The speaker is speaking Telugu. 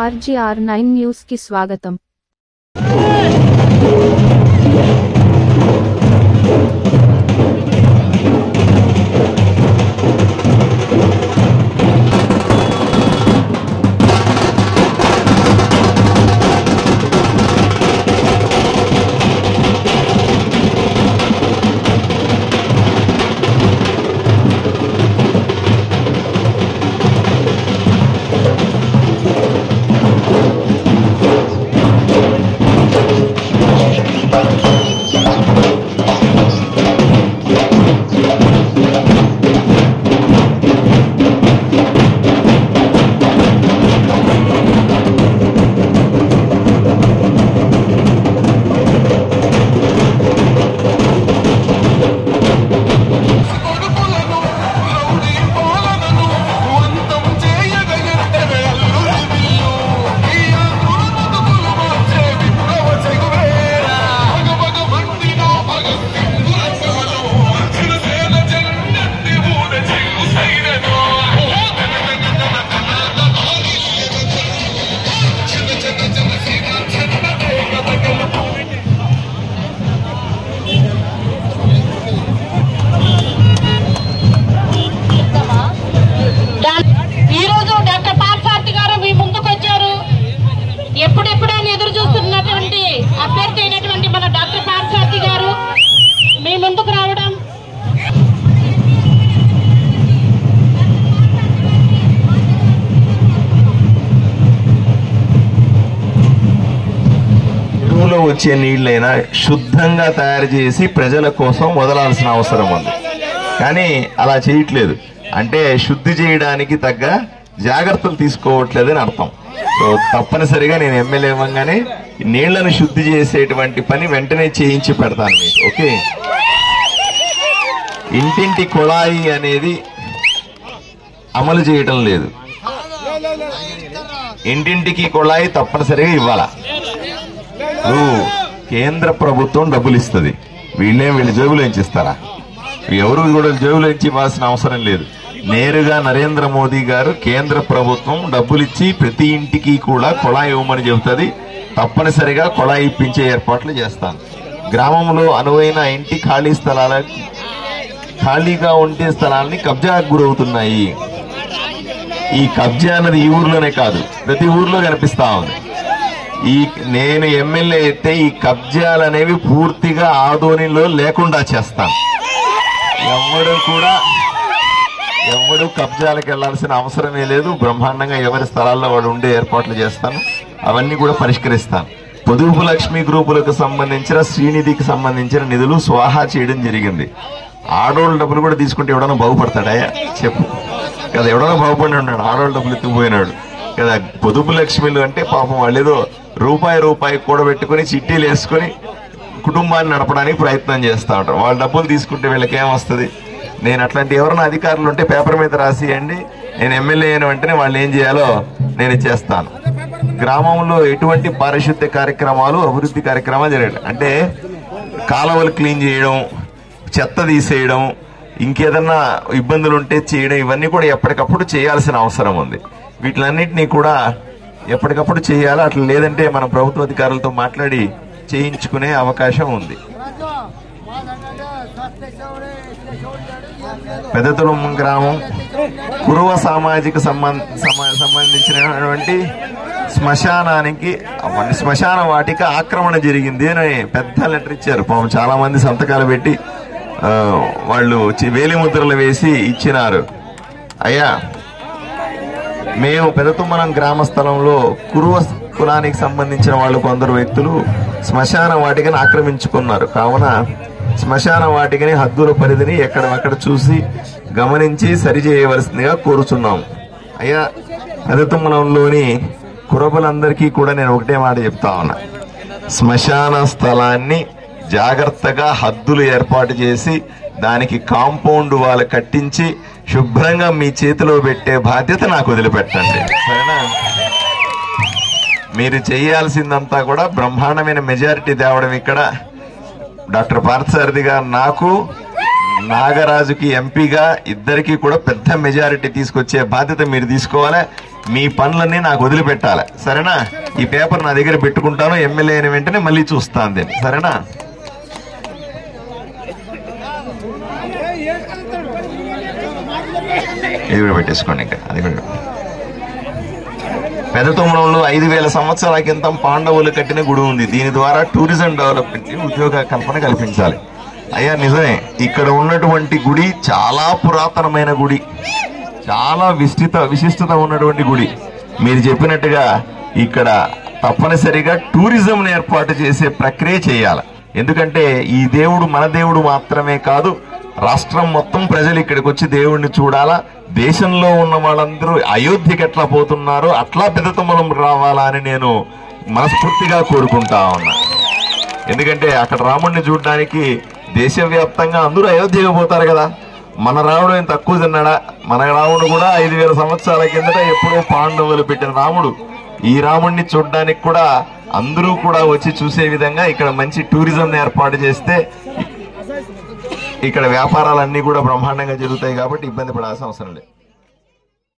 RGR9 న్యూస్ కి స్వాగతం. ఎప్పుడెప్పుడైనా ఎదురు చూస్తున్నటువంటి అభ్యర్థి అయినటువంటి మన డాక్టర్ పార్థసారథి గారు మీ ముందుకు రావడం చెరువులో వచ్చే నీళ్ళైనా శుద్ధంగా తయారు చేసి ప్రజల కోసం వదలాల్సిన అవసరం ఉంది. కానీ అలా చేయట్లేదు. అంటే శుద్ధి చేయడానికి తగ్గ జాగ్రత్తలు తీసుకోవట్లేదని అర్థం. సో తప్పనిసరిగా నేను ఎమ్మెల్యే ఇవ్వగానే నీళ్లను శుద్ధి చేసేటువంటి పని వెంటనే చేయించి పెడతాను మీకు. ఓకే, ఇంటింటి కుళాయి అనేది అమలు చేయటం లేదు. ఇంటింటికి కుళాయి తప్పనిసరిగా ఇవ్వాలా. కేంద్ర ప్రభుత్వం డబ్బులు ఇస్తుంది, వీళ్ళ జేబులో ఇస్తారా? ఎవరు కూడా జేబులో ఇవ్వాల్సిన అవసరం లేదు. నేరుగా నరేంద్ర మోదీ గారు కేంద్ర ప్రభుత్వం డబ్బులిచ్చి ప్రతి ఇంటికి కూడా కుళాయి ఇవ్వమని చెబుతుంది. తప్పనిసరిగా కుళాయి ఇప్పించే ఏర్పాట్లు చేస్తాను. గ్రామంలో అనువైన ఇంటి ఖాళీగా ఉండే స్థలాల్ని కబ్జాకు గురవుతున్నాయి. ఈ కబ్జా అన్నది ఈ ఊర్లోనే కాదు, ప్రతి ఊర్లో కనిపిస్తా ఉంది. నేను ఎమ్మెల్యే అయితే ఈ కబ్జాలు అనేవి పూర్తిగా ఆదోనిలో లేకుండా చేస్తాను. ఎవడు కబ్జాలకు వెళ్లాల్సిన అవసరమే లేదు. బ్రహ్మాండంగా ఎవరి స్థలాల్లో వాడు ఉండే ఏర్పాట్లు చేస్తాను. అవన్నీ కూడా పరిష్కరిస్తాను. పొదుపు లక్ష్మి గ్రూపులకు సంబంధించిన శ్రీనిధికి సంబంధించిన నిధులు స్వాహా చేయడం జరిగింది. ఆడోళ్ళ డబ్బులు కూడా తీసుకుంటే ఎవడన్నా బాగుపడతాడాయా చెప్పు కదా? ఎవడన్నా బాగుపడి ఉన్నాడు? ఆడోళ్ళ డబ్బులు ఎత్తుకుపోయినాడు కదా. పొదుపు లక్ష్మిలు అంటే పాపం వాళ్ళు ఏదో రూపాయి కూడబెట్టుకుని చిట్టీలు వేసుకుని కుటుంబాన్ని నడపడానికి ప్రయత్నం చేస్తూ ఉంటారు. వాళ్ళ డబ్బులు తీసుకుంటే వీళ్ళకి ఏమొస్తుంది? నేను అట్లాంటి ఎవరైనా అధికారులు ఉంటే పేపర్ మీద రాసియండి, నేను ఎమ్మెల్యే అయిన వెంటనే వాళ్ళు ఏం చేయాలో నేను ఇచ్చేస్తాను. గ్రామంలో ఎటువంటి పారిశుద్ధ్య కార్యక్రమాలు, అభివృద్ధి కార్యక్రమాలు జరగాలి అంటే కాలువలు క్లీన్ చేయడం, చెత్త తీసేయడం, ఇంకేదన్నా ఇబ్బందులు ఉంటే చేయడం, ఇవన్నీ కూడా ఎప్పటికప్పుడు చేయాల్సిన అవసరం ఉంది. వీటిలన్నింటినీ కూడా ఎప్పటికప్పుడు చేయాలి. అట్లా లేదంటే మన ప్రభుత్వ అధికారులతో మాట్లాడి చేయించుకునే అవకాశం ఉంది. పెదతులమ్మ గ్రామం కురువ సామాజిక సంబంధించినటువంటి శ్మశాన వాటిక ఆక్రమణ జరిగింది అని పెద్ద లెటర్ ఇచ్చారు. పాపం చాలా మంది సంతకాలు పెట్టి వాళ్ళు వేలిముద్రలు వేసి ఇచ్చినారు. అయ్యా, మేము పెదతుమ్మనం గ్రామ స్థలంలో కురువ కులానికి సంబంధించిన వాళ్ళు కొందరు వ్యక్తులు శ్మశాన వాటికని ఆక్రమించుకున్నారు. కావున శ్మశాన వాటికని హద్దుల పరిధిని ఎక్కడక్కడ చూసి గమనించి సరిచేయవలసిందిగా కోరుచున్నాం. అయ్యా, పెదతుమ్మనంలోని కురబలందరికీ కూడా నేను ఒకటే మాట చెప్తా ఉన్నా. శ్మశాన స్థలాన్ని జాగ్రత్తగా హద్దులు ఏర్పాటు చేసి దానికి కాంపౌండ్ వాళ్ళు కట్టించి శుభ్రంగా మీ చేతిలో పెట్టే బాధ్యత నాకు వదిలిపెట్టండి, సరేనా? మీరు చేయాల్సిందంతా కూడా బ్రహ్మాండమైన మెజారిటీ తేవడం. ఇక్కడ డాక్టర్ పార్థసారథి గారు నాకు, నాగరాజుకి ఎంపీగా ఇద్దరికి కూడా పెద్ద మెజారిటీ తీసుకొచ్చే బాధ్యత మీరు తీసుకోవాలి. మీ పనులన్నీ నాకు వదిలిపెట్టాలి, సరేనా? ఈ పేపర్ నా దగ్గర పెట్టుకుంటాను, ఎమ్మెల్యే అయిన వెంటనే మళ్ళీ చూస్తాను దీన్ని, సరేనా? ఇది కూడా పెట్టేసుకోండి. ఇంకా అది కూడా పెద్ద తుమ్మలంలో 5000 సంవత్సరాల క్రితం పాండవులు కట్టిన గుడి ఉంది. దీని ద్వారా టూరిజం డెవలప్మెంట్ ఉద్యోగ కల్పన కల్పించాలి. అయ్యా నిజమే, ఇక్కడ ఉన్నటువంటి గుడి చాలా పురాతనమైన గుడి, చాలా విశిష్టత ఉన్నటువంటి గుడి. మీరు చెప్పినట్టుగా ఇక్కడ తప్పనిసరిగా టూరిజం ఏర్పాటు చేసే ప్రక్రియ చేయాలి. ఎందుకంటే ఈ దేవుడు మన దేవుడు మాత్రమే కాదు, రాష్ట్రం మొత్తం ప్రజలు ఇక్కడికి వచ్చి దేవుడిని చూడాలా. దేశంలో ఉన్న వాళ్ళందరూ అయోధ్యకి ఎట్లా పోతున్నారో అట్లా పెద్ద తుమ్మలం రావాలా అని నేను మనస్ఫూర్తిగా కోరుకుంటా ఉన్నా. ఎందుకంటే అక్కడ రాముడిని చూడడానికి దేశవ్యాప్తంగా అందరూ అయోధ్యకు పోతారు కదా. మన రాముడు ఏం తక్కువ తిన్నాడా? మన రాముడు కూడా 5000 సంవత్సరాల కిందట ఎప్పుడో పాండవులు పెట్టిన రాముడు. ఈ రాముడిని చూడడానికి కూడా అందరూ కూడా వచ్చి చూసే విధంగా ఇక్కడ మంచి టూరిజం ఏర్పాటు చేస్తే ఇక్కడ వ్యాపారాలన్నీ కూడా బ్రహ్మాండంగా జరుగుతాయి. కాబట్టి ఇబ్బంది పడాల్సిన అవసరం లేదు.